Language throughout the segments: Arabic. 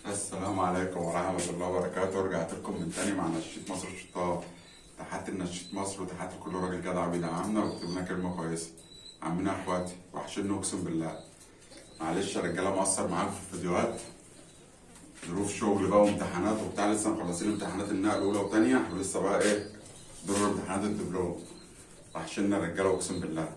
السلام عليكم ورحمة الله وبركاته. رجعت لكم من تاني مع نشيط مصر الشطار. تحت النشيط مصر وتحت كل راجل جدع بيدعمنا ويكتب لنا كلمة كويسة. عمنا اخواتي وحشني اقسم بالله. معلش يا رجالة مقصر معاكم في الفيديوهات، ظروف شغل بقى وامتحانات وبتاع، لسه مخلصين امتحانات النقل الاولى وتانية ولسه بقى دور امتحانات الدبلوم. وحشنا يا رجالة اقسم بالله.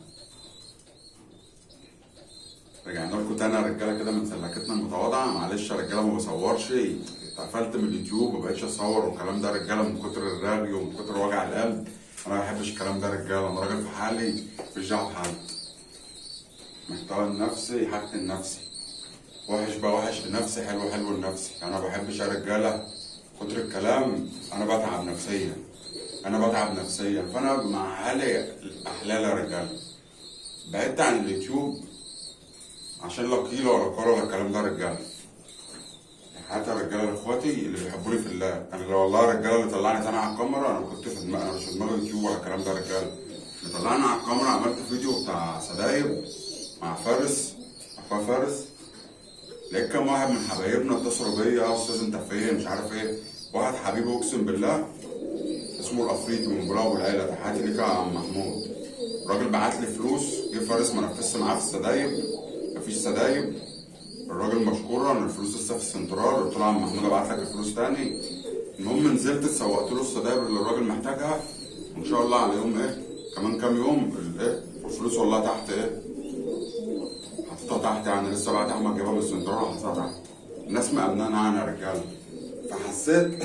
رجعنا لكم تاني يا رجاله كده من سلكتنا المتواضعه. معلش يا رجاله ما بصورش، اتقفلت من اليوتيوب ومبقتش اصور والكلام ده يا رجاله من كتر الرغي ومن كتر وجع القلب. انا ما بحبش الكلام ده يا رجاله، انا راجل في حالي مش دعوه بحد. محتوى لنفسي حاجتي لنفسي، وحش بقى وحش لنفسي، حلو حلو لنفسي. انا ما بحبش يا رجاله كتر الكلام، انا بتعب نفسيا، فانا مع حالي احلال يا رجاله. بعدت عن اليوتيوب عشان لا قيل ولا قال ولا الكلام ده يا رجاله. حتى يا رجاله اخواتي اللي بيحبوني في الله، انا لو والله يا رجاله اللي طلعني تاني على الكاميرا انا كنت في دماغي، انا مش في دماغي يوتيوب ولا الكلام ده يا رجاله. اللي طلعني على الكاميرا عملت فيديو بتاع سدايب مع فارس، اخويا فارس. لقيت كام واحد من حبايبنا اتصلوا بيا، يا استاذ انت فين مش عارف ايه. واحد حبيبي اقسم بالله اسمه الافريقي من بلاو العيله، تحياتي ليك يا عم محمود. الراجل بعت لي فلوس، جه فارس ما نفذش معاه في السدايب، مفيش سدايب. الراجل مشكورا ان الفلوس لسه في السنترال، قلت له يا عم محمود ابعت لك الفلوس تاني. المهم نزلت سوقت له السدايب اللي الراجل محتاجها، وان شاء الله على يوم كمان كام يوم الفلوس والله تحت حطيتها تحت، يعني لسه بعد احمد جايبها من السنترال وحطيتها تحت. الناس مأمنانة يعني يا رجاله. فحسيت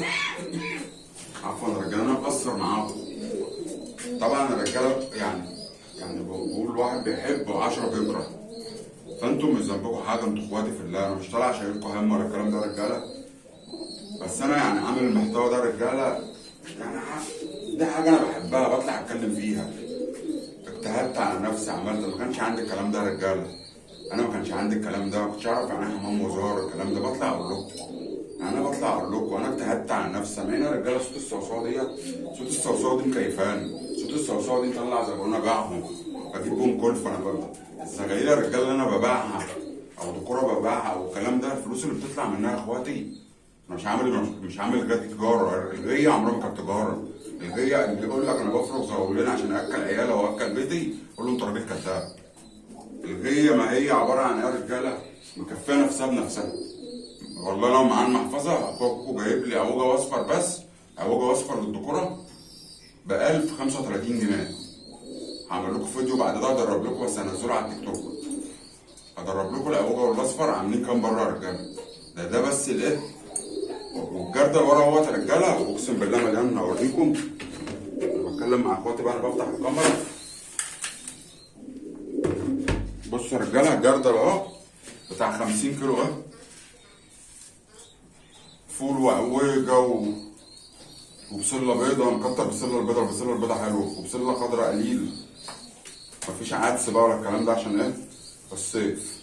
عفوا يا رجاله انا مقصر معاكم. طبعا يا رجاله يعني بقول واحد بيحب و10 بيكره، فانتم مش ذنبكم حاجه، انتوا اخواتي في الله. انا مش طالع شايلكم هم ولا الكلام ده يا رجاله، بس انا يعني عامل المحتوى ده يا رجاله، يعني دي حاجه انا بحبها بطلع اتكلم فيها. اجتهدت على نفسي، عملت، ما كانش عندي الكلام ده يا رجاله. انا ما كانش عندي الكلام ده، ما كنتش اعرف يعني ايه حمام وزار الكلام ده. بطلع اقول لكم، يعني انا بطلع اقول لكم انا اجتهدت على نفسي. سامعين يا رجاله صوت الصوصوه ديت؟ صوت الصوصوه دي مكيفاني، صوت الصوصوه دي مطلع زبون ابيعهم، بجيب بهم كلفه. انا بقى السجاير يا رجاله اللي انا ببيعها او دكوره ببيعها او الكلام ده، الفلوس اللي بتطلع منها يا اخواتي انا مش عامل غير تجاره. الغيه عمرها ما كانت تجاره. الغيه اللي يقول لك انا بفرغ زغلولين عشان اكل عيالي واكل بيتي، قول له انت راجل كذاب. الغيه ما هي عباره عن ايه يا رجاله؟ مكفيه نفسها بنفسها. والله لو معاه المحفظه اخوكوا جايب لي عوجه واصفر، بس عوجه واصفر للدكوره ب 1035 جنيه. هعمل لكم فيديو بعد ده ادرب لكم، بس هنزله على التيك توك. هدرب لكم العوجه والاصفر عاملين كام بره يا رجاله. ده بس والجردل ورا اهوت يا رجاله، اقسم بالله مليان. هوريكم بتكلم مع اخواتي بقى، انا بفتح الكاميرا. بصوا يا رجاله الجردل اهو بتاع 50 كيلو فول وعويجه وبسله بيضه. مكتر بسله البيضه، البسله البيضه حلوه، وبسله خضراء قليل. مفيش عدس بقى ولا الكلام ده عشان الصيف.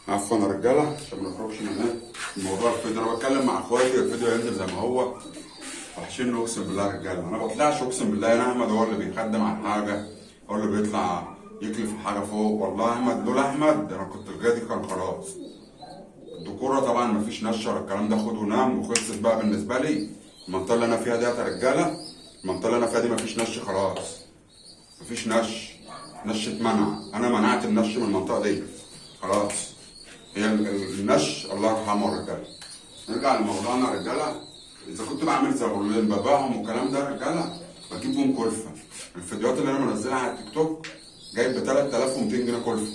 عفوا يا رجاله عشان ما نخرجش من الموضوع. الفيديو انا بتكلم مع اخواتي، الفيديو هينزل زي ما هو. وحشين اقسم بالله يا رجاله. انا ما بطلعش اقسم بالله، انا احمد هو اللي بيخدم على الحاجه، هو اللي بيطلع يكلف الحاجه فوق. والله احمد لولا احمد انا كنت الغادي كان خلاص. الدكوره طبعا مفيش نشر الكلام ده، خد ونام وخلصت بقى بالنسبه لي. المنطقه اللي انا فيها دي يا رجاله، المنطقه اللي انا فيها دي مفيش نش خلاص، مفيش نش اتمنع. انا منعت النش من المنطقه دي خلاص. هي النش الله يرحمه يا رجاله. نرجع لموضوعنا يا رجاله. اذا كنت بعمل زغلولين ببيعهم والكلام ده يا رجاله، بجيب بهم كلفه. الفيديوهات اللي انا منزلها على التيك توك جايب ب 3200 جنيه كلفه.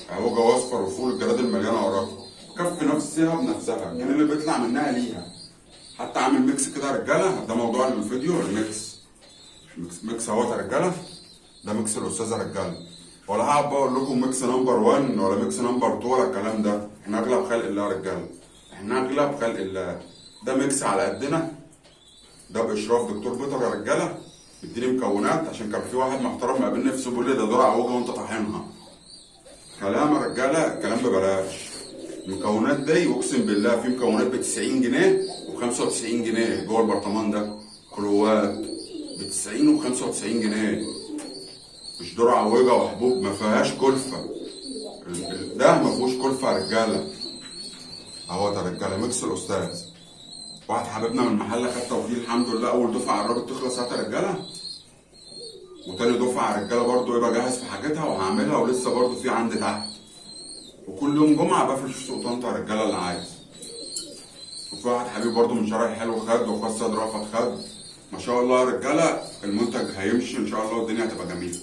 عوجه واصفر وفول الجراد المليانه وراها، كف نفسها بنفسها، الجنيه اللي بيطلع منها ليها. حتى عامل ميكس كده يا رجاله، ده موضوع الفيديو. الميكس ميكس اهوت يا رجاله، ده ميكس الاستاذه رجاله. ولا هقعد بقول لكم ميكس نمبر 1 ولا ميكس نمبر 2 ولا الكلام ده. احنا اغلب خلق الله يا رجاله، احنا اغلب خلق الله. ده ميكس على قدنا، ده باشراف دكتور بيتر يا رجاله. بيديني مكونات، عشان كان في واحد محترم قابلني في سوق بيقول لي ده دور عوجه وانت طاحنها. كلام يا رجاله، الكلام ببلاش. المكونات دي اقسم بالله في مكونات ب 90 جنيه و 95 جنيه جوه البرطمان ده. كيلوات ب 90 و 95 جنيه. مش دور عوجه وحبوب، ما فيهاش كلفه. ده ما فيهوش كلفه يا رجاله. اهو ده رجاله ميكس الاستاذ. واحد حبيبنا من المحل خد توكيل الحمد لله، اول دفعه قربت تخلص يا رجاله، وتاني دفعه يا رجاله برضه يبقى جاهز في حاجتها وهعملها، ولسه برضه في عندي تحت. وكل يوم جمعه بفرش في سوق طنطا يا رجاله اللي عايز. وفي واحد حبيبي برضه من شارع حلو خد، وخاص صدر رفض خد. ما شاء الله يا رجاله المنتج هيمشي ان شاء الله والدنيا هتبقى جميله.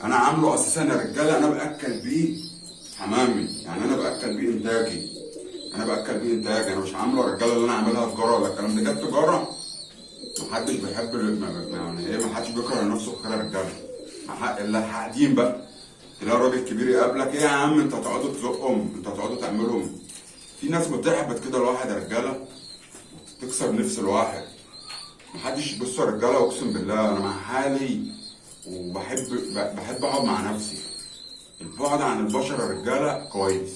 انا عامله اساسا يا رجاله انا باكل بيه حمامي، يعني انا باكل بيه انتاجي. انا مش عامله يا رجاله اللي انا عاملها تجاره ولا الكلام ده، جت تجاره. محدش بيحب يعني ايه، محدش بيكره لنفسه الخير يا رجاله. الا الحقدين بقى، تلاقي راجل كبير يقابلك، ايه يا عم انت هتقعدوا تزقهم، انت هتقعدوا تعملهم. في ناس بتحبط كده الواحد يا رجاله، تكسر نفس الواحد. محدش يبص يا رجاله، اقسم بالله انا مع حالي وبحب اقعد مع نفسي. البعد عن البشر يا رجاله كويس.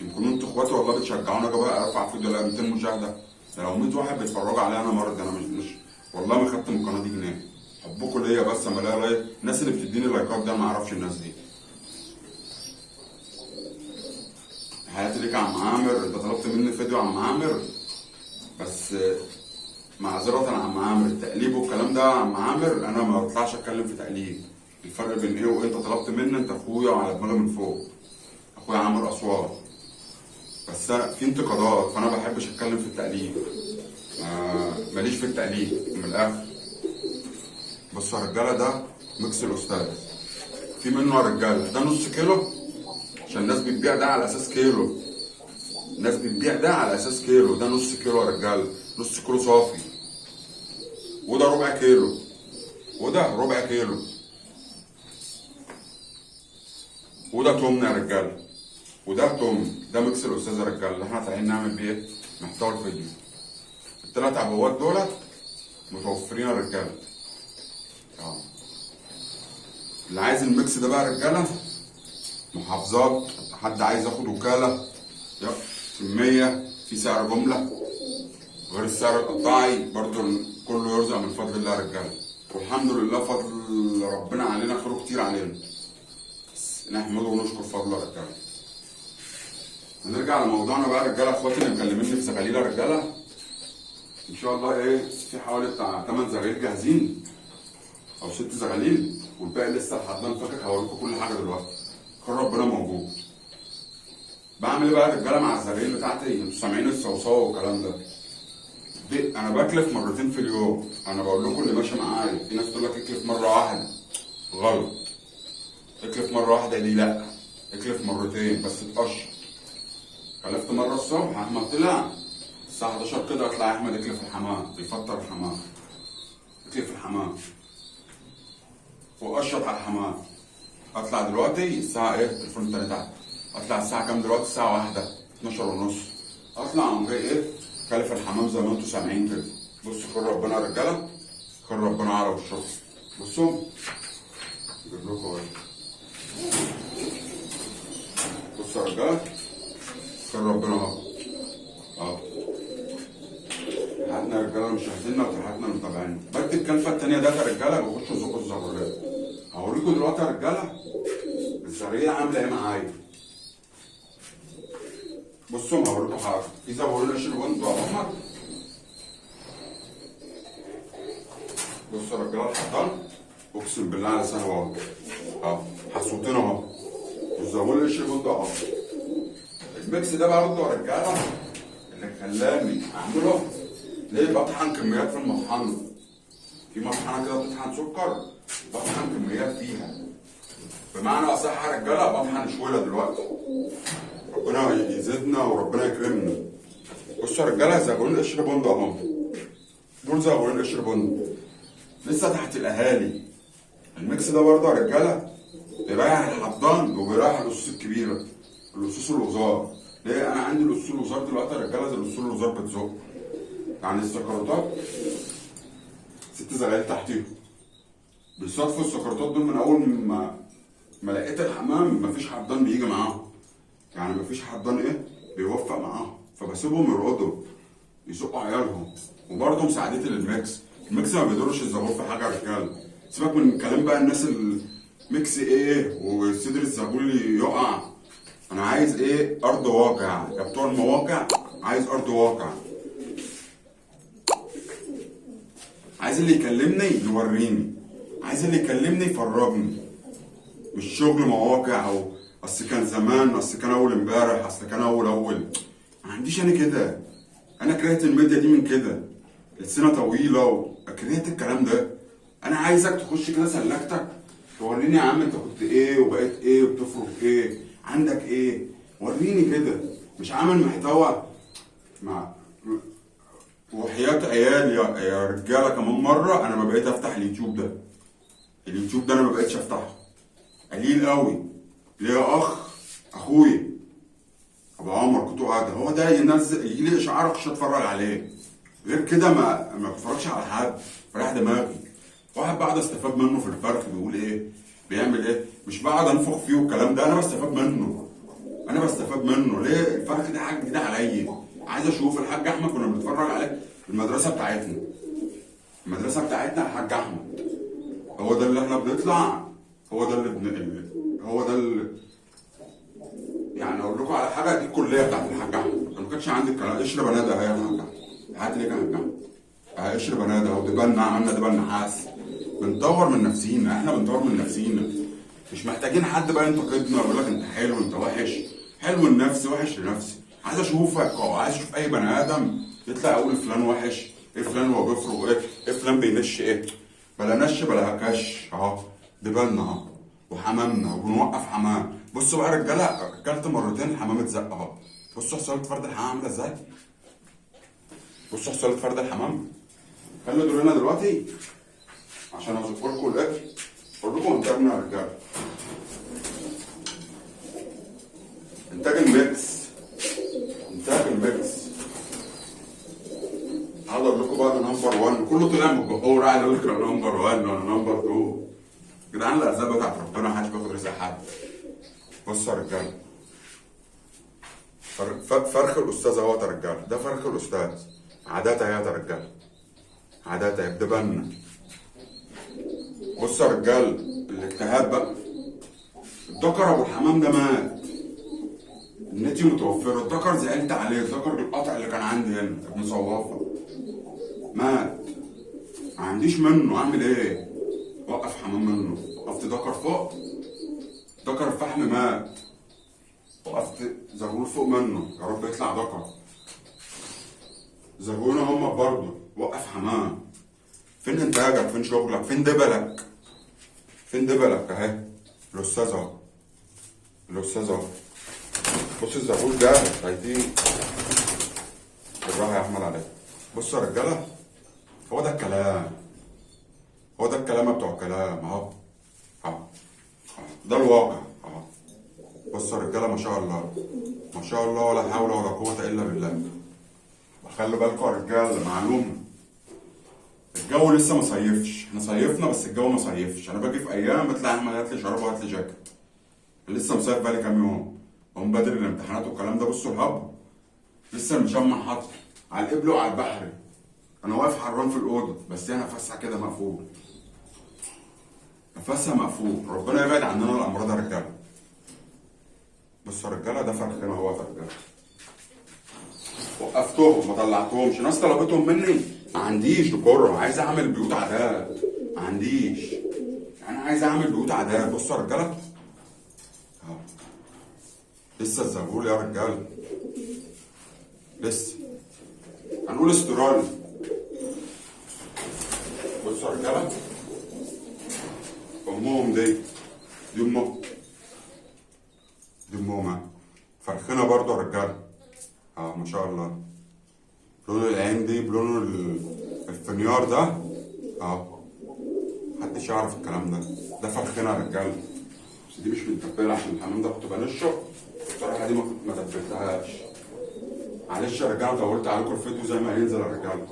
يمكن انتوا اخواتي والله بتشجعوني اجي بقى ارفع فيديو الاقي 200 مشاهده. ده لو 100 واحد بيتفرجوا عليا انا مرض، انا مش والله ما خدت من القناه دي جنيه. حبكم ليا بس اما الاقي لايك، الناس اللي بتديني لايكات ده ما اعرفش الناس دي. حياتي ليك يا عم عامر، انت طلبت مني فيديو يا عم عامر، بس معذرة يا عم عامر، التقليب والكلام ده يا عم عامر انا ما بطلعش اتكلم في تقليب. الفرق بين ايه وانت طلبت مني، انت اخويا وعلى دماغي من فوق، اخويا عامر اسوار. بس في انتقادات فانا ما بحبش اتكلم في التقليد. ماليش في التقليد من الاخر. بصوا يا رجاله ده ميكس الاستاذ، في منه يا رجاله ده نص كيلو، عشان الناس بتبيع ده على اساس كيلو. ده نص كيلو يا رجاله، نص كيلو صافي. وده ربع كيلو، وده تومن يا رجاله، وده توم. ده ميكس الاستاذ يا رجاله اللي احنا طالعين نعمل بيه ايه؟ محتوى الفيديو. الثلاث عبوات دولت متوفرين يا رجاله. اللي عايز الميكس ده بقى يا رجاله، محافظات، حد عايز ياخد وكاله كميه، في سعر جمله غير السعر القطاعي برضه، كله يرزق من فضل الله يا رجاله. والحمد لله فضل ربنا علينا خيره كتير علينا، نحمده ونشكر فضله يا رجاله. هنرجع لموضوعنا بقى يا رجاله. اخواتي اللي مكلميني في زغاليل يا رجاله، ان شاء الله ايه، في حوالي بتاع 8 زغاليل جاهزين او 6 زغاليل، والباقي لسه الحضان فاكك. هوريكم كل حاجه دلوقتي، خير ربنا موجود. بعمل ايه بقى يا رجاله مع الزغاليل بتاعتي؟ انتوا سامعين الصوصوه والكلام ده. دي انا بكلف مرتين في اليوم، انا بقول لكم اللي ماشي معايا. في ناس تقول لك اكلف مره واحده، غلط. اكلف مره واحده دي لا، اكلف مرتين بس تقشر. كلفت مره الصبح، احمد طلع الساعه 11 كده، اطلع يا احمد اكلف الحمام، بيفطر الحمام. اكلف الحمام واشرب على الحمام. اطلع دلوقتي الساعه ايه؟ التليفون التاني تحت. اطلع الساعه كام دلوقتي؟ الساعه 1 12 ونص. اطلع اقوم جاي ايه؟ كلف الحمام زي ما انتم سامعين كده. بصوا خير ربنا يا رجاله، خير ربنا على وشكم. بصوا اجيب لكم ايه، بصوا يا رجاله خير ربنا اهو. تحياتنا يا رجاله لمشاهدينا وتحياتنا لمتابعينا. بدي الكلفه الثانيه ده يا رجاله، بخشوا زقوا الزغريه. هوريكم دلوقتي يا رجاله الزغريه عامله ايه معايا. بصوا هوريكم حاجه، في زغريه شربون اهو. بصوا يا رجاله الحضان، اقسم بالله على سنه اهو حصوتين اهو، والزغريه الشربون اهو. الميكس ده برضه يا رجاله اللي خلاني اعمله، ليه؟ بطحن كميات في المطحنه. في مطحنه كده بتطحن سكر، بطحن كميات فيها. بمعنى اصح يا رجاله بطحن شويه دلوقتي. ربنا يزيدنا وربنا يكرمنا. بصوا يا رجاله زغلول قشر بند اهو، دول زغلول قشر بند لسه تحت الاهالي. الميكس ده برضه يا رجاله بيريح الحضان وبيريح الاسوس الكبيره، الاسوس الوزار. ليه؟ انا عندي الاسوس الوزار دلوقتي يا رجاله زي الاسوس الوزار بتزق. يعني السكرتات 6 زغاليل تحتيهم. بالصدفه السكرتات دول من اول ما لقيت الحمام مفيش حضان بيجي معاهم. يعني مفيش حضان ايه بيوفق معاهم، فبسيبهم يرقدوا يسقوا عيالهم. وبرضه مساعدتي للميكس، الميكس ما بيضرش الزبون في حاجه يا رجاله. سيبك من كلام بقى الناس ميكس ايه وصدر الزغلول يقع. انا عايز ايه؟ ارض واقع يا بتوع المواقع، عايز ارض واقع. عايز اللي يكلمني يوريني، عايز اللي يكلمني يفرجني، مش شغل مواقع او اصل كان زمان، اصل كان اول امبارح، اصل كان اول. ما عنديش انا كده. انا كرهت الميديا دي من كده، السنه طويله وكرهت الكلام ده. انا عايزك تخش كده سلكتك توريني يا عم انت كنت ايه وبقيت ايه وبتفرق ايه، عندك ايه، وريني كده. مش عامل محتوى مع وحياة عيال يا رجاله. كمان مره انا ما بقيت افتح اليوتيوب ده. اليوتيوب ده انا ما بقيتش افتحه، قليل قوي. ليه اخ اخويا ابو عمر كنت قاعد هو ده ينزل يجي لي اشعار اخش اتفرج عليه، غير كده ما بتفرجش على حد. فريح دماغي. واحد بقعد استفاد منه في الفرخ بيقول ايه بيعمل ايه، مش بقعد انفخ فيه والكلام ده. انا بستفاد منه، انا بستفاد منه. ليه؟ الفرخ ده حاجه جديده عليا. عايز اشوف الحاج احمد كنا بنتفرج عليه في المدرسه بتاعتنا. المدرسه بتاعتنا الحاج احمد هو ده اللي احنا بنطلع، هو ده هو ده يعني اقول لكم على حاجه، دي الكليه بتاعت الحاج احمد. انا ما كانش عندي الكلام. قشر بنادى اهي يا الحاج احمد، هات لي كام الجامعه اهي قشر بنادى اهو. دبلنا عملنا دبل نحاس. بنطور من نفسينا، احنا بنطور من نفسينا. مش محتاجين حد بقى ينتقدنا ويقول لك انت حلو انت وحش. حلو لنفسي وحش لنفسي. عايز اشوفك او عايز اشوف اي بني ادم يطلع يقول فلان وحش، ايه فلان هو بيفرق ايه، ايه فلان بينش ايه. بلا نش بلا هكش اهو. دبلنا اهو وحمامنا وبنوقف حمام. بصوا بقى يا رجاله، اكلت مرتين الحمام اتزق اهو. بصوا حصلت فرد الحمام عامله ازاي. بصوا حصلت فرد الحمام. خلوا دورنا دلوقتي عشان اوصف لكم الاكل. اقول لكم انتاجنا يا رجاله، انتاج الميكس، انتاج الميكس. هقعد اقول لكم بقى انا نمبر 1. كله طلع من الجمهور قاعد يقول لك انا نمبر 1 وانا نمبر 2. يا جدعان الارزاق بتاعت ربنا، محدش بياخد رزق حد. بصوا يا رجاله، فرخ الاستاذ اهوت يا رجاله. ده فرخ الاستاذ. عادات اهي يا رجاله، عادات اهي بدبنا. بصوا يا رجاله الاجتهاد بقى. الدكر ابو الحمام ده مات، النتي متوفره. الدكر زعلت عليه، الدكر القطع اللي كان عندي هنا ابن صوافه مات. ما عنديش منه، اعمل ايه؟ وقف حمام منه. وقفت دكر فوق، دكر الفحم مات. وقفت زغلول فوق منه، يا رب يطلع دكر. زغلولنا هم برضه. وقف حمام. فين انتاجك؟ فين شغلك؟ فين دبلك؟ فين دبلك اهي. الاستاذ اهو، الاستاذ اهو. بص الزغلول ده شايفين بالراحه يا احمد عليه. بصوا يا رجاله، هو ده الكلام، هو ده الكلام بتوع الكلام اهو. اهو ده الواقع اهو. بصوا يا رجاله، ما شاء الله ما شاء الله، ولا حول ولا قوه الا بالله. خلوا بالكم يا رجاله معلومه، الجو لسه ما صيفش. احنا صيفنا بس الجو ما صيفش. انا باجي في ايام بتلاقي احمد هات لي شراب وهات لي جاكيت. لسه مصيف بقالي كام يوم، هم بدري الامتحانات والكلام ده. بصوا الهب لسه المشمع حاطط على القبل وعلى البحر. انا واقف حران في الاوضه بس هي نفسها كده مقفول، نفسها مقفول. ربنا يبعد عننا الامراض يا رجاله. بصوا يا رجاله، ده فرخنا اهو يا رجاله. وقفتهم ما طلعتهمش، ناس طلبتهم مني ما عنديش ديكور. عايز اعمل بيوت عادات ما عنديش. انا عايز اعمل بيوت عادات. بصوا يا رجاله اهو. لسه الزغلول يا رجاله، لسه هنقول استرالي. بصوا يا رجاله، امهم دي امهم، دي امهم. فرخنا برضه يا رجاله اه ما شاء الله. لون العين دي بلون الفنيار ده اه. محدش يعرف الكلام ده. ده فرخنا يا رجاله، بس دي مش متبله عشان الحمام ده كنت بنشه. بصراحه دي ما تبلتهاش. معلش يا رجاله طولت عليكم الفيديو زي ما هينزل يا رجاله.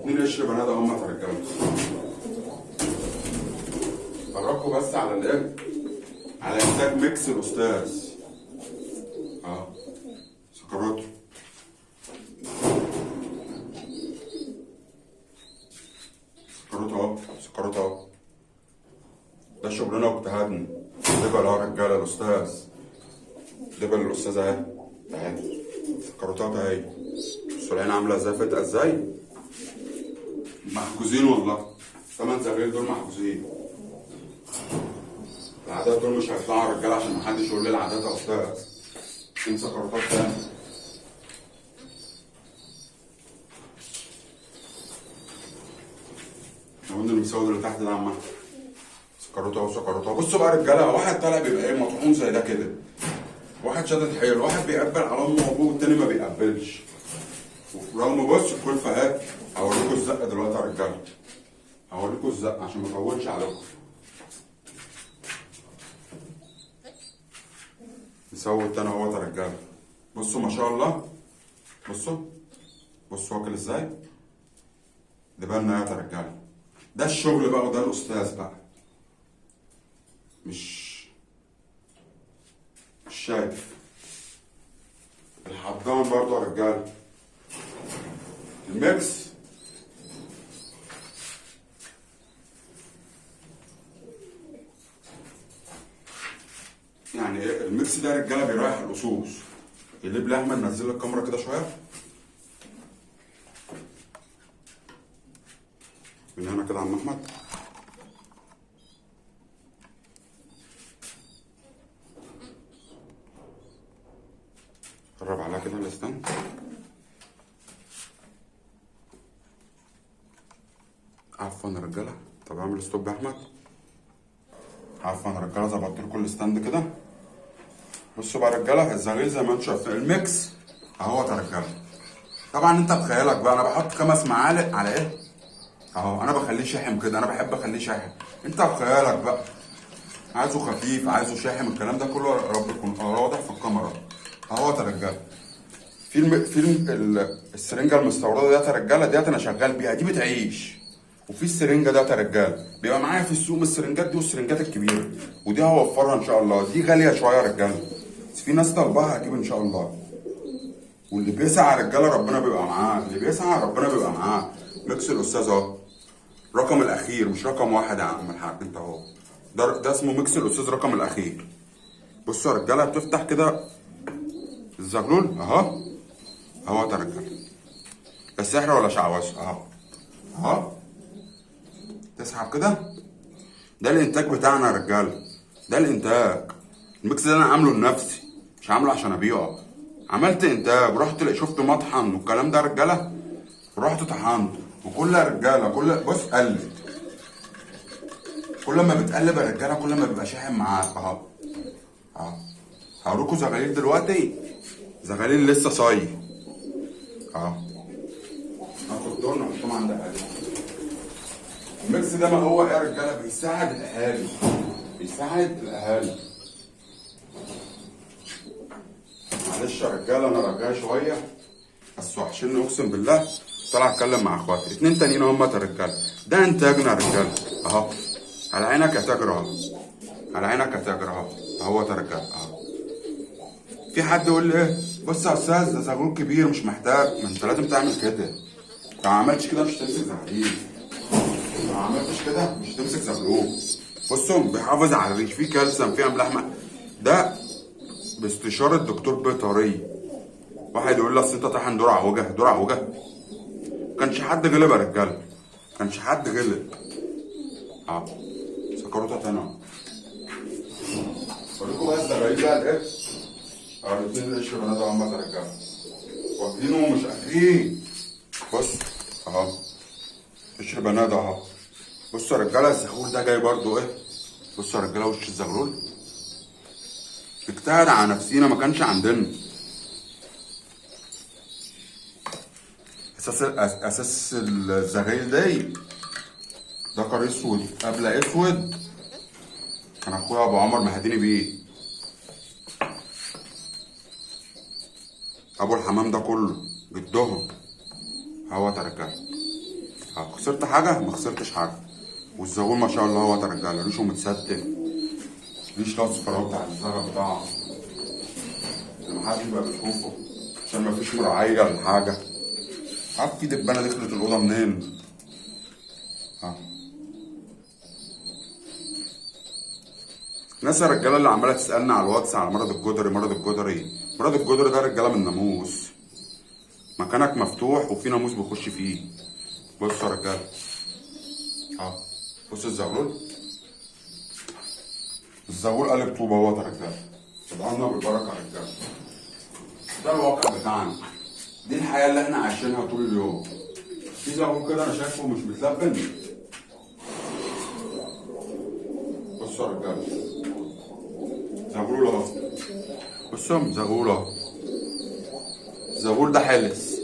2 قشر بنات هم يا رجاله. اتفرجوا بس على الايه، على انتاج ميكس الاستاذ اه. سكروته سكروته اهو، سكروته اهو. ده شغلنا واجتهادنا. دبل الاستاذه اهي اهي، سكروتات اهي. بصوا العين عامله ازاي، فاتقه ازاي، محجوزين والله. 8 زغاليل دول محجوزين. العداد دول مش هيطلعوا رجاله عشان محدش يقول لي العداد يا استاذ. في سكروتات تاني. الهون المسود اللي تحت ده عمال سكروته وسكروته. بصوا بقى رجاله، واحد طالع بيبقى ايه مطحون زي ده كده، واحد شادد حيل، واحد بيقبل على امه وابوه والتاني ما بيقبلش. رغم بص الكلفه اهي. هوريكم الزقه دلوقتي يا رجاله، هوريكم الزقه عشان ما اطولش عليكم. نسوي التاني اهوت يا رجاله. بصوا ما شاء الله، بصوا بصوا واكل ازاي. ده بالنا يا رجاله، ده الشغل بقى وده الاستاذ بقى. مش شايف الحضان برضه يا رجاله. الميكس يعني ايه الميكس ده يا رجاله، بيريح الاصوص. يقلب لي احمد، نزل الكاميرا كده شويه من هنا كده يا عم احمد. قرب عليها كده الاستند. عفوا يا رجاله، طب اعمل ستوب يا احمد. عفوا يا رجاله، ظبطت لكم الاستند كده. بصوا بقى يا رجاله، الزغيل زي ما انتم شايفين الميكس اهوت يا رجاله. طبعا انت بخيالك بقى، انا بحط 5 معالق على ايه اهو، انا بخليه شاحم كده، انا بحب اخليه شاحم. انت بخيالك بقى، عايزه خفيف عايزه شاحم، الكلام ده كله يا رب يكون واضح في الكاميرا اهوت يا رجاله. السرنجه المستورده ديت يا رجاله، ديت انا شغال بيها، دي بتعيش. وفي السرنجه ديت يا رجاله بيبقى معايا في السوق من السرنجات دي والسرنجات الكبيره، ودي هوفرها ان شاء الله. دي غاليه شويه يا رجاله، بس في ناس طالباها هجيب ان شاء الله. واللي بيسعى يا رجاله ربنا بيبقى معاه، اللي بيسعى ربنا بيبقى معاه. ميكس الاستاذ اهو، رقم الاخير مش رقم واحد يا عم الحاج انت اهو. ده اسمه ميكس الاستاذ رقم الاخير. بصوا يا رجاله، بتفتح كده الزغلول اهو اهو يا رجاله. لا سحر ولا شعوذه اهو اهو. تسحب كده، ده الانتاج بتاعنا يا رجاله، ده الانتاج. الميكس ده انا عامله لنفسي، مش عامله عشان ابيعه. عملت انتاج، رحت شفت مطحن والكلام ده يا رجاله، ورحت طحنت. وكل يا رجاله كل بص قلب، كل ما بتقلب يا رجاله كل ما بيبقى شاحن معاك اهو اهو. هوريكم زغاليل دلوقتي، زغاليل لسه صاي اهو. هاخد دول نحطهم عند الاهالي. الميكس ده ما هو ايه يا رجاله، بيساعد الاهالي، بيساعد الاهالي. معلش يا رجاله انا رجاله شويه، بس وحشني اقسم بالله. طلع اتكلم مع اخواتي 2 تانيين هم يا رجاله. ده انتاجنا يا رجاله اهو، على عينك يا تاجر اهو، على عينك يا تاجر اهو اهو يا رجاله اهو. في حد يقول لي ايه، بص يا استاذ ده زغلول كبير مش محتاج. ما انت لازم تعمل كده، لو ما عملتش كده مش هتمسك زغلول، لو ما عملتش كده مش هتمسك زغلول. بصوا بيحافظ على الريش، فيه كالسيوم فيه املاح. ده باستشاره الدكتور بيطري. واحد يقول لي اصل انت طاحن دور عوجه، دور عوجه كانش حد غلب يا رجاله، كانش حد غلب اه. سكروتها تاني اهو. اوريكم بقى الزغاليل بقى الايه اه. الاتنين اللي قشر بنات اهو يا رجاله، واكلينه ومش قادرين. بص اهو قشر بنات اهو. بصوا يا رجاله الزغلول ده جاي برضو ايه. بصوا يا رجاله وش الزغلول، اجتهد على نفسينا ما كانش عندنا. اساس الزغاليل دي ذكر اسود قبل اسود، كان اخويا ابو عمر مهديني بيه. ابو الحمام ده كله جدهم اهوت يا رجاله. خسرت حاجه؟ ما خسرتش حاجه. والزغلول ما شاء الله اهوت يا رجاله، ريشه متستف، ريش الاصفر اهو بتاع الزغل بتاعه اللي محدش بقى بيشوفه عشان مفيش مراعيه ولا حاجه. عارف في دبانه دخلت الاوضه منين؟ ناس الرجاله اللي عماله تسالنا على الواتس على مرض الجدري مرض الجدري. مرض الجدري ده رجاله من ناموس. مكانك مفتوح وفي ناموس بيخش فيه. بصوا يا رجاله اهو. بص الزغلول. الزغلول قالب طوبه اهوت يا رجاله. ادعمنا بالبركه يا رجاله. ده الواقع بتاعنا. دي الحياه اللي احنا عايشينها طول اليوم. في زغلول كده انا شايفه مش متلبن. بصوا يا رجاله. زغلول اهو. بصوا زغلول اهو. الزغلول ده حلس.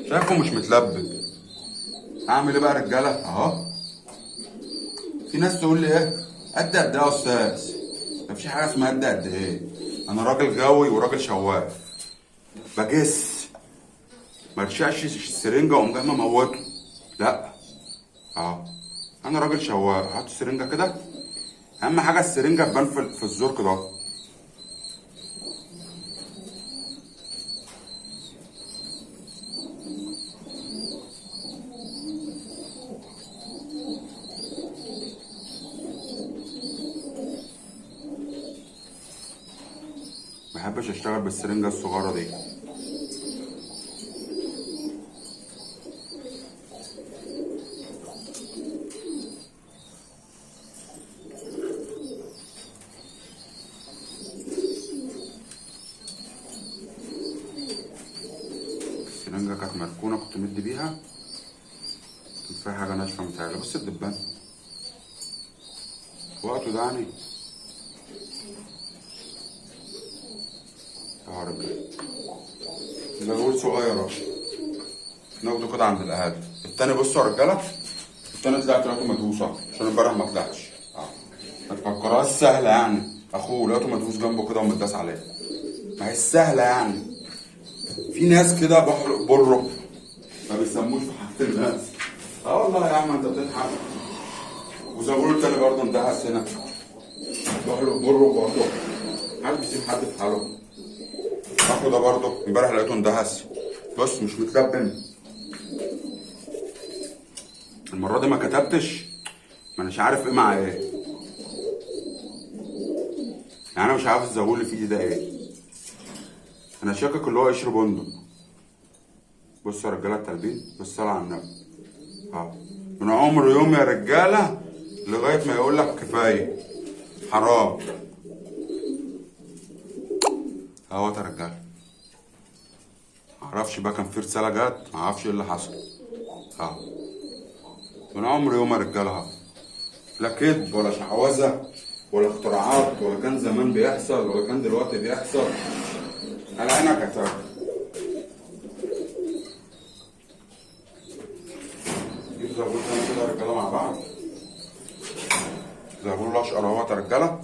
شايفه مش متلبن. اعمل ايه بقى يا رجاله؟ اهو. في ناس تقول لي ايه؟ قد ايه يا استاذ؟ مفيش حاجه اسمها قد ايه. انا راجل غاوي وراجل شواف. بجس. ما تشقش السرنجه واقوم جاي مموته. لا. اهو. انا راجل شواف. هات السرنجه كده. اهم حاجه السرنجه تبان في الزور كده. محبش اشتغل بالسرنجة الصغيرة دي. السرنجة كانت مركونة كنت مدي بيها. كان فيها حاجة ناشفة متهيألي. بص الدبان وقته ده يعني. اهو يا رجالة. زغلول صغير اهو. ناخده كده عند الاهالي. التاني بصوا يا رجالة. التاني طلعت لقيته مدوسة عشان امبارح ما طلعش. ما تفكرهاش سهلة يعني. اخوه لقيته مدوس جنبه كده ومتداس عليه. ما هي سهلة يعني. في ناس كده بحرق بره ما بيسموش في حاجة الناس. اه والله يا عم انت بتضحك. وزغلول التاني برضه اندهس هنا. بحرق بره برضه. محدش بيسيب حد في حاله. اخو ده برضه امبارح لقيته اندهس. بص مش متلبن. المرة دي ما كتبتش. ما اناش عارف ايه مع ايه. يعني انا مش عارف الزغلول اللي في ايدي ده ايه. انا شاكك اللي هو قشر بندق. بصوا يا رجاله التلبين. بالصلاه على النبي. اه. من عمر يوم يا رجاله لغايه ما يقول لك كفايه. حرام. اهوت يا رجاله. معرفش بقى كان في رساله جت. معرفش ايه اللي حصل. اهو. من عمر يوم يا رجاله اهو. لا كذب ولا شعوذه ولا اختراعات ولا كان زمان بيحصل ولا كان دلوقتي بيحصل. على عينك يا ترى. نجيب زغلول تاني كده يا رجاله مع بعض. زغلول اشقر اهوت يا رجاله.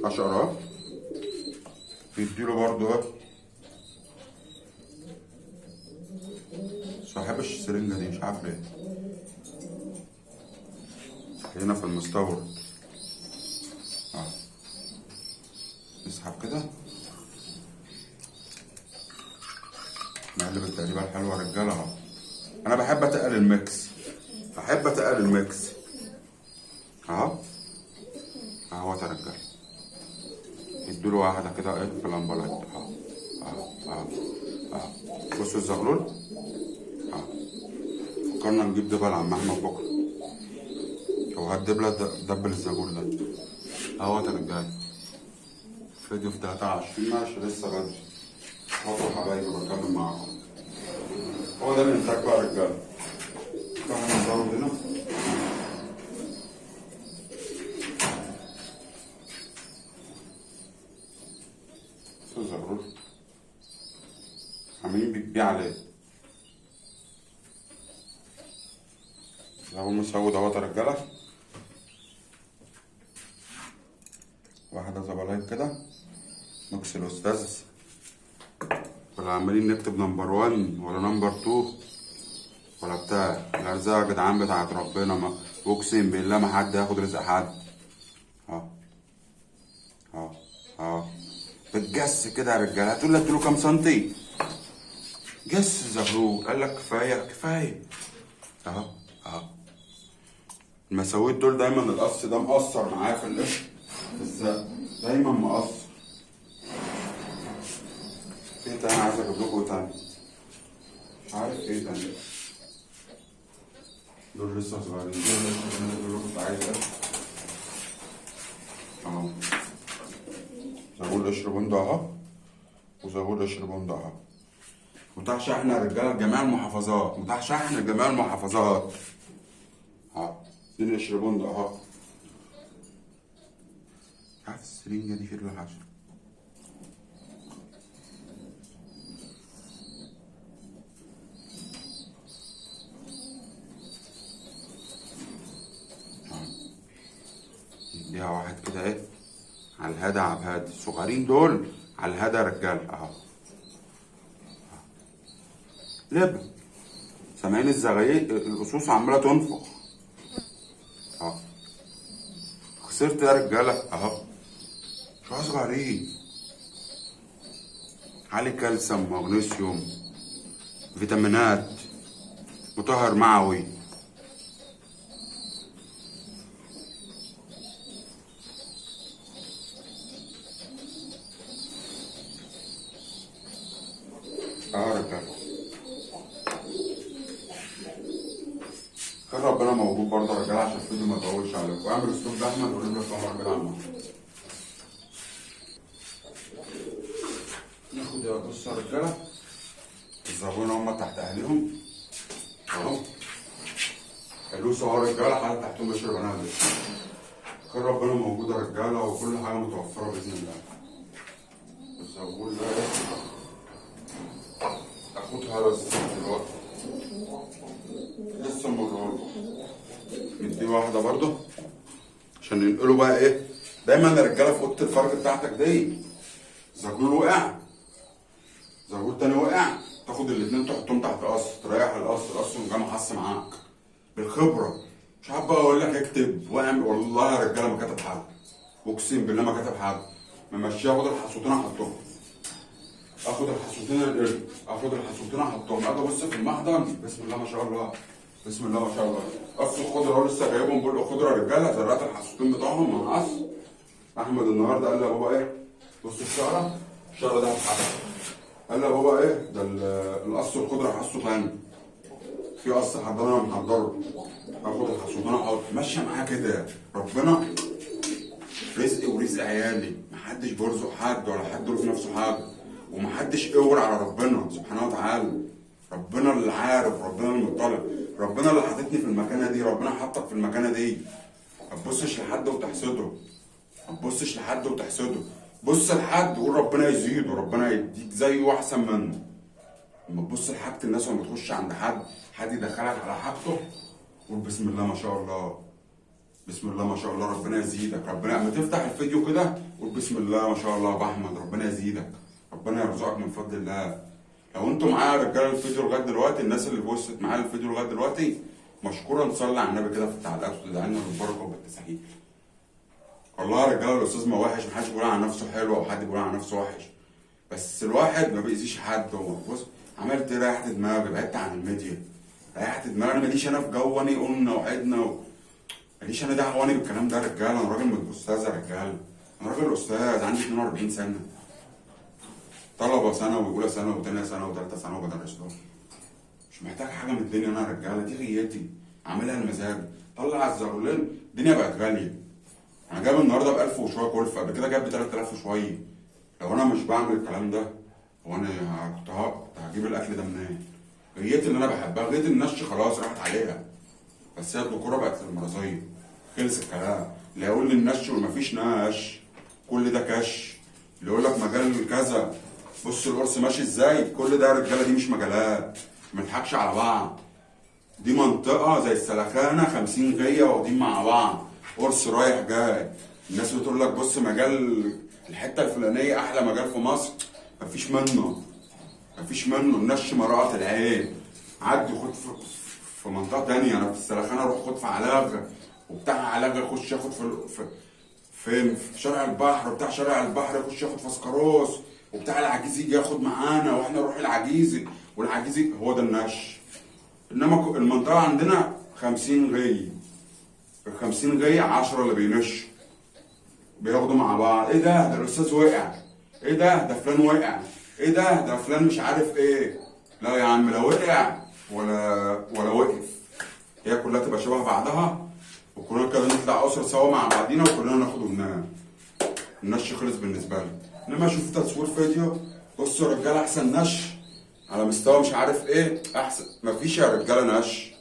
اشقر اهو. بيديله برضه اهو. بس مبحبش السرنجه دي مش عارف ليه. هنا في المستورد. اه. نسحب كده. نقلب التقليبه الحلوه يا رجاله اهو. انا بحب اتقل الميكس. بحب اتقل الميكس. اهو. اهوت يا رجاله. اديله واحده كده ايه في الامبلاج. اهو. اهو. اهو. اهو. بصوا الزغلول. اهو. فكرنا نجيب دبل عم احمد بكره. هو هات دبل الزغلول ده. اهوت يا رجاله. فيديو في 23 ماشي لسه بدري. خاطر حبايبي بكمل معاكم. هو ده الانتاج بقى يا رجاله. تعالوا نزود هنا. بصوا الزغلول. عاملين بيبيع عليه. زغلول مسود اهوت يا رجاله. واحدة زبلايك كده. ميكس الأستاذ. ولا عمالين نكتب نمبر 1 ولا نمبر 2 ولا بتاع. الأرزاق يا جدعان بتاعت ربنا. ما أقسم بالله ما حد ياخد رزق حد. أهو. أهو. أهو. بتجس كده يا رجالة. هتقول لي اديله كام سنتي؟ جس الزغلول. قال لك كفاية كفاية. أهو. أهو. المساويت دول دايما القص ده مقصر معايا في القشر. بس دايما مقصر. ايه تاني عايز اجيب لكم تاني؟ مش عارف ايه تاني. دول لسه صغيرين، دول كنت عايز اهو. زغلول قشر بندق اهو، وزغلول قشر بندق اهو. متاح شحن يا رجاله لجميع المحافظات، متاح شحن لجميع المحافظات اهو. دي قشر بندق اهو. عارف السرنجة دي فين الحشر؟ نديها واحد كده ايه على الهادي عبهادي، الصغيرين دول على الهادي يا رجاله اهو. لب سامعين الزغايق القصوص عماله تنفخ اهو. خسرت يا رجاله اهو. شويه صغيرين، علي كالسيوم، مغنيسيوم، فيتامينات، مطهر معوي. اه رجاله خير ربنا موجود برضه يا رجاله، عشان الفيديو ما يطولش عليكم. واعمل اسلوب ده احمد ونبدا في عمر كده على النار. ناخد يا بص يا رجاله الزبون هم تحت اهلهم اهو. الوسه اهو رجاله، حاطط تحتهم قشر بنادق. خير ربنا موجود يا رجاله، وكل حاجه متوفره باذن الله. الزبون ده اخدها بس دلوقتي لسه مرهون. ندي واحده برضه عشان ننقله بقى ايه. دايما يا رجاله في اوضه الفرج بتاعتك دي زغلول وقع، زغلول تاني وقع، تاخد الاتنين تحطهم تحت قص، تريح القص يقوم جاي محص معاك بالخبره. مش عارف بقى اقول لك اكتب واعمل، والله يا رجاله ما كتب حاجه، اقسم بالله ما كتب حاجه. ممشيها، اخد الحصوتين احطهم، اخد الحصوتين القرد، اخد الحصوتين احطهم، اجي ابص في المحضن بسم الله ما شاء الله، بسم الله ما شاء الله. قص الخضره اهو لسه جايبهم، بقول له خضره يا رجاله، زرعت الحصوتين بتوعهم مع قص. احمد النهارده قال لي يا بابا ايه، بص الشعره، الشعره ده هتحرك. قال لي يا بابا ايه ده القص والخضره حصه تاني، في قص حضرنا محضره، اخد الحصوتين احط، ماشيه معايا كده. ربنا رزقي ورزق عيالي، محدش بيرزق حد ولا حد له في نفسه حاجه، ومحدش قور على ربنا سبحانه وتعالى. ربنا اللي عارف، ربنا المطلع، ربنا اللي حاططني في المكانه دي، ربنا حطك في المكانه دي. ما تبصش لحد وتحسده، ما تبصش لحد وتحسده، بص لحد وقول ربنا يزيده، ربنا يديك زيه واحسن منه. لما تبص لحاجه الناس ولما تخش عند حد يدخلك على حاجته، قول بسم الله ما شاء الله، بسم الله ما شاء الله، ربنا يزيدك. ربنا لما تفتح الفيديو كده قول بسم الله ما شاء الله يا ابو احمد، ربنا يزيدك، ربنا يرزقك من فضل الله. لو انتوا معايا يا رجاله الفيديو لغايه دلوقتي، الناس اللي بصت معايا الفيديو لغايه دلوقتي مشكورا، تصلي على النبي كده في التعليقات وتدعي لنا بالبركه وبالتسهيل. والله يا رجاله الاستاذ ما وحش، محدش بيقول على نفسه حلو او حد بيقول على نفسه وحش، بس الواحد ما بيأذيش حد. هو بص عملت ايه، ريحت دماغي، بعدت عن الميديا، ريحت دماغي. انا ماليش انا في جواني قلنا وعدنا ماليش انا دعوه انا بالكلام ده يا رجاله. انا راجل استاذ يا رجاله، انا راجل استاذ عندي 42 سنه، طلبه ثانوي واولى ثانوي وثانيه ثانوي وثالثه ثانوي وبدرس لهم. مش محتاج حاجه من الدنيا انا يا رجاله، دي غيتي عاملها لمزاجي. طلع الزغلول، الدنيا بقت غاليه. انا جايب النهارده ب 1000 وشويه كلفه، قبل كده جايب ب 3000 وشويه. لو انا مش بعمل الكلام ده هو انا كنت هجيب الاكل ده منين؟ غيتي اللي انا بحبها، غيتي النش خلاص راحت عليها، بس هي الدكوره بقت للمرازيه. خلص الكلام. اللي يقول لي النش ومفيش نش، كل ده كش. اللي يقول لك مجال كذا، بص القرص ماشي ازاي، كل ده يا رجاله دي مش مجالات، ما نضحكش على بعض. دي منطقه زي السلخانه 50 غيه واخدين مع بعض، قرص رايح جاي. الناس بتقول لك بص مجال الحته الفلانيه احلى مجال في مصر، مفيش منه، مفيش منه. النش مرقه العين، عدي خد في منطقه تانيه. انا في السلخانه اروح خد في علاجه، وبتاع علاجه يخش ياخد في شارع البحر، وبتاع شارع البحر يخش ياخد في اسكروس، وبتاع العجيز يجي ياخد معانا واحنا نروح العجيزي، والعجيزي هو ده النش. انما المنطقه عندنا 50 غي، ال 50 غي 10 اللي بينشوا، بياخدوا مع بعض، ايه ده الاستاذ وقع، ايه ده فلان وقع، ايه ده فلان مش عارف ايه. لا يا عم، لا وقع ولا وقف، هي كلها تبقى شبه بعضها، وكلنا كده نطلع اسره سوا مع بعضينا وكلنا ناخد وننام، النش خلص بالنسبه لي. انما اشوف تصوير فيديو، بصوا يا رجاله احسن نش على مستوى مش عارف ايه احسن، مفيش يا رجاله نش،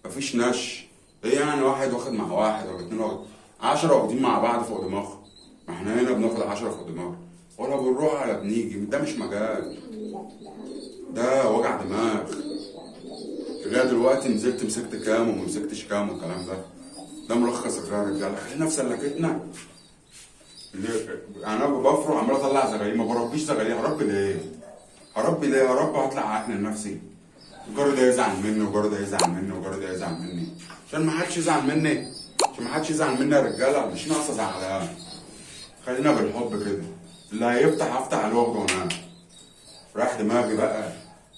مفيش نش. ايه يعني واحد واخد مع واحد ولا اتنين واخد 10 واخدين مع بعض فوق دماغهم؟ ما احنا هنا بناخد 10 فوق دماغ، ولا بنروح ولا بنيجي، ده مش مجال، ده وجع دماغ. لا دلوقتي نزلت مسكت كام ومسكتش كام والكلام ده ملخص الرجاله. رجاله خلينا في سلكتنا. انا بفرق عمال اطلع زغاليل، ما بربيش زغاليل. هربي ليه؟ هربي هطلع عقل لنفسي. الجار ده يزعل مني وجار ده يزعل مني وجار ده يزعل مني، عشان ما حدش يزعل مني، عشان ما حدش يزعل مني يا رجاله، مش ناقصه زعلان. خلينا بالحب كده، اللي هيفتح افتح عليه واخده وانا رايح دماغي بقى.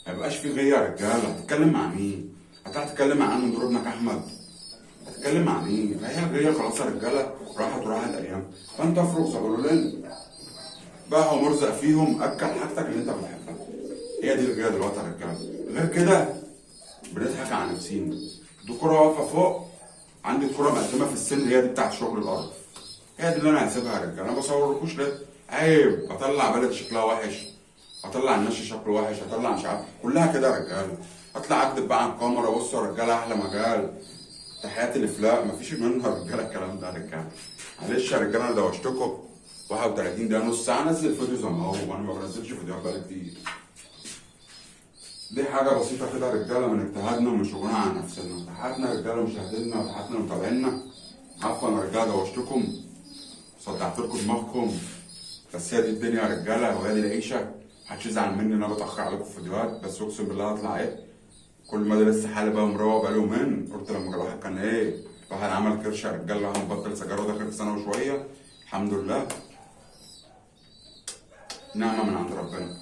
ما يبقاش في غير يا رجاله. هتتكلم مع مين؟ هتروح تتكلم مع عم دور ابنك احمد؟ هتتكلم مع مين؟ فهي غير خلاص يا رجاله، راحت الايام. فانت افرق صبرولين بقى، هو مرزق فيهم، اكل حاجتك اللي انت بتحبها. هي دي الرجاله دلوقتي يا رجاله. غير كده بنضحك على نفسينا. دي كوره واقفه فوق، عندي الكوره مقدمه في السن، هي دي بتاعت شغل الارض، هي دي اللي انا هسيبها يا رجاله. انا ما بصورلكوش ليه؟ عيب اطلع بلد شكلها وحش، اطلع الناس شكله وحش، اطلع مش عارف، كلها كده يا رجاله. اطلع اكدب بقى على الكاميرا، بصوا يا رجاله احلى مجال، تحياتي الافلاق، مفيش منها يا رجاله الكلام ده يا رجاله. معلش يا رجاله انا دوشتكم 31 دقيقه نص ساعه انزل فيديو زي ما هو، وانا ما بنزلش فيديوهات بقالي كتير. دي حاجه بسيطه كده يا رجاله من اجتهادنا ومن شغلنا على نفسنا. تحياتنا يا رجاله مشاهدينا وتحياتنا لمتابعينا. عفوا يا رجاله دوشتكم، صدعت لكم دماغكم، بس هي دي الدنيا يا رجاله وهي دي العيشه. محدش يزعل مني ان انا بتاخر عليكم في فيديوهات، بس اقسم بالله هطلع ايه. كل ما ده لسه حالي بقى مروق بقى يومين، قلت لما الواحد كان ايه، الواحد عمل كرش يا رجاله، الواحد مبطل سجاير وداخل في سنه وشويه، الحمد لله نعمه من عند ربنا.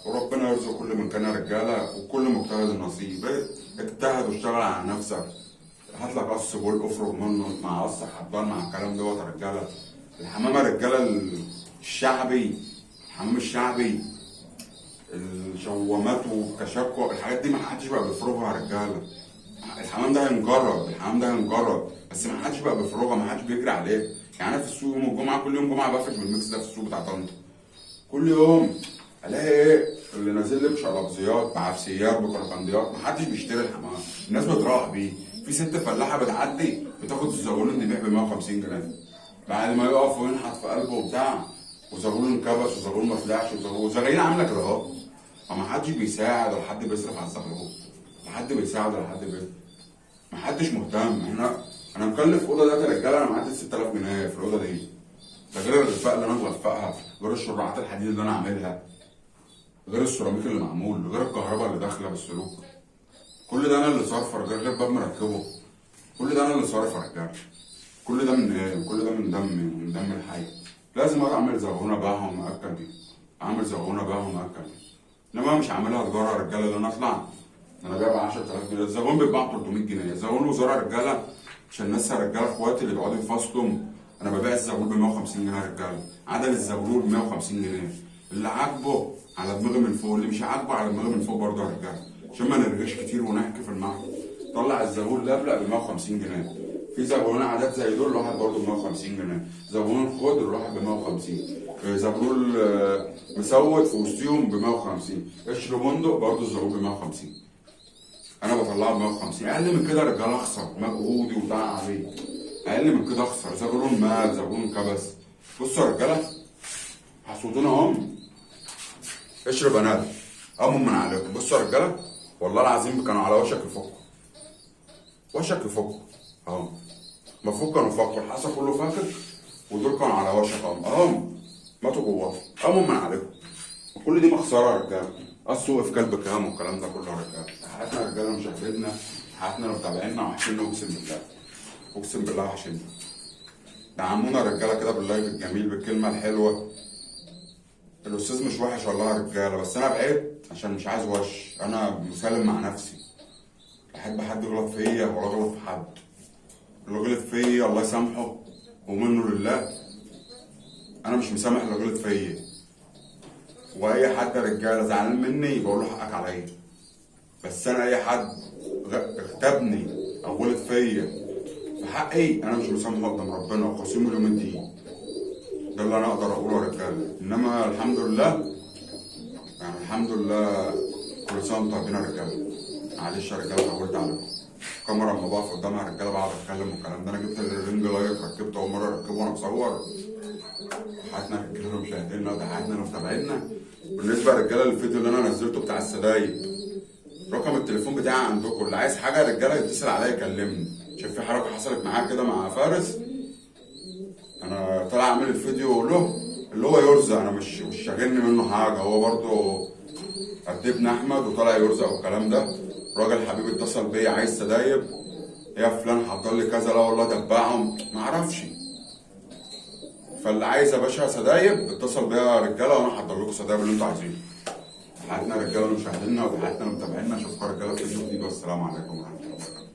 وربنا يرزق كل من كان يا رجاله، وكل مجتهد النصيب. اجتهد واشتغل على نفسك، هات لك قص بول افرغ منه مع قص حبان مع الكلام دوت يا رجاله. الحمام يا رجاله الشعبي، الحمام الشعبي، الشوامات والكشاكو، الحاجات دي ما حدش بقى بيفرغها يا رجاله. الحمام ده هينجرد، الحمام ده هينجرد، بس ما حدش بقى بيفرغها، ما حدش بيجري عليه. يعني انا في السوق يوم الجمعه، كل يوم جمعه بفرش بالميكس ده في السوق بتاع طنطا. كل يوم الاقي ايه اللي نازل لي بشرابزيات بعفسيات بكرفنديات، ما حدش بيشتري الحمام، الناس بتروح بيه. في ست فلاحه بتعدي بتاخد الزغلول تبيع ب 150 جنيه بعد ما يقف وينحت في قلبه وبتاع، وزغلول انكبس وزغلول ما طلعش وزغالين عامله كده اهو. فما حدش بيساعد ولا حد بيصرف على الزغلول، لا حد بيساعد ولا حد ما حدش مهتم. انا مكلف اوضه ده يا رجاله، انا معدي 6000 جنيه في الاوضه دي، ده غير الغفاء اللي انا مغفقها، غير الشراعات الحديد اللي انا عاملها، غير السيراميك اللي معمول، غير الكهرباء اللي داخله بالسلوك. كل ده انا اللي صارفه، غير باب مركبه، كل ده انا اللي صارفه يا رجاله. كل ده من ايه؟ كل ده من دمي ومن دم الحي. لازم اعمل زغونه باعهم مأكل دي، اعمل زغونه باعهم مأكل دي. انما مش عاملها تجاره يا رجاله اللي انا اطلع انا جايب 10000 جنيه، الزغون بيتباع 300 جنيه، الزغون وزاره يا رجاله، عشان الناس يا رجاله اخواتي اللي بيقعدوا يفصلوا، انا ببيع الزغلول ب 150 جنيه يا رجاله، عدد الزغلول ب 150 جنيه، اللي عاجبه على دماغي من فوق، اللي مش عاجبه على دماغي من فوق برضه يا رجاله، عشان ما نرغيش كتير ونحكي في المعرض. طلع الزغلول لبلق ب 150 جنيه، في زغلول عادات زي دول الواحد برضه ب 150 جنيه، زغلول خضر الواحد ب 150، زغلول مسود في وسطيهم ب 150، قشر بندق برضه الزغلول ب 150. انا بطلعها ب 150، اقل من كده يا رجاله اخسر مجهودي وتعب عليه، اقل من كده اخسر. زغلول مات، زغلول كبس. بصوا يا رجاله حسودونا هم، اشرب انا امم من عليكم. بصوا يا رجاله والله العظيم كانوا على وشك يفكوا، وشك يفكوا اهو، المفروض كانوا فكوا، الحصى كله فاكك، ودول كانوا على وشك اهم ماتوا جواه. امم من عليكم، كل دي مخسره يا رجاله. السوق في كلب كام والكلام ده كله يا رجاله. حياتنا يا رجاله مشاهدينا، حياتنا لمتابعينا، وحشنا اقسم بالله، اقسم بالله وحشنا. دعمونا يا رجاله كده باللايك الجميل بالكلمه الحلوه. الاستاذ مش وحش والله يا رجاله، بس انا بعدت عشان مش عايز وش، انا مسالم مع نفسي، احب حد يغلط فيا ولا اغلط في حد. اللي غلط فيا الله يسامحه ومنه لله، انا مش مسامح اللي غلط فيا، واي حد يا رجاله زعلان مني بقول له حقك عليا، بس انا اي حد اغتابني او غلط فيا في حقي انا مش مسامحه قدام ربنا وخصيمه اليوم الدين. ده اللي انا اقدر اقوله يا رجاله. انما الحمد لله، يعني الحمد لله، كل سنه وانتم طيبين يا رجاله. معلش يا رجاله طولت عليكم. الكاميرا لما بقف قدامها يا رجاله بقعد اتكلم والكلام ده. انا جبت الرينج لايت ركبته اول مره اركبه وانا بصور. حياتنا يا رجاله مشاهدينا وتحياتنا لمتابعينا. بالنسبه يا رجاله للفيديو اللي انا نزلته بتاع السدايب، رقم التليفون بتاعي عندكم، اللي عايز حاجه يا رجاله يتصل عليا يكلمني. شايف في حركه حصلت معايا كده مع فارس، انا طالع اعمل الفيديو له اللي هو يرزق، انا مش شاغلني منه حاجه، هو برضه قد ابن احمد وطالع يرزق والكلام ده. راجل حبيبي اتصل بيا عايز سدايب، يا فلان حضر لي كذا، لا والله دبعهم معرفش. فاللي عايز يا باشا سدايب اتصل بيا يا رجاله وانا هحضر لكم سدايب اللي انتوا عايزينه. تحياتنا يا رجاله لمشاهدينا وتحياتنا لمتابعينا. اشوفكم يا رجاله في فيديو جديد، والسلام عليكم ورحمه الله وبركاته.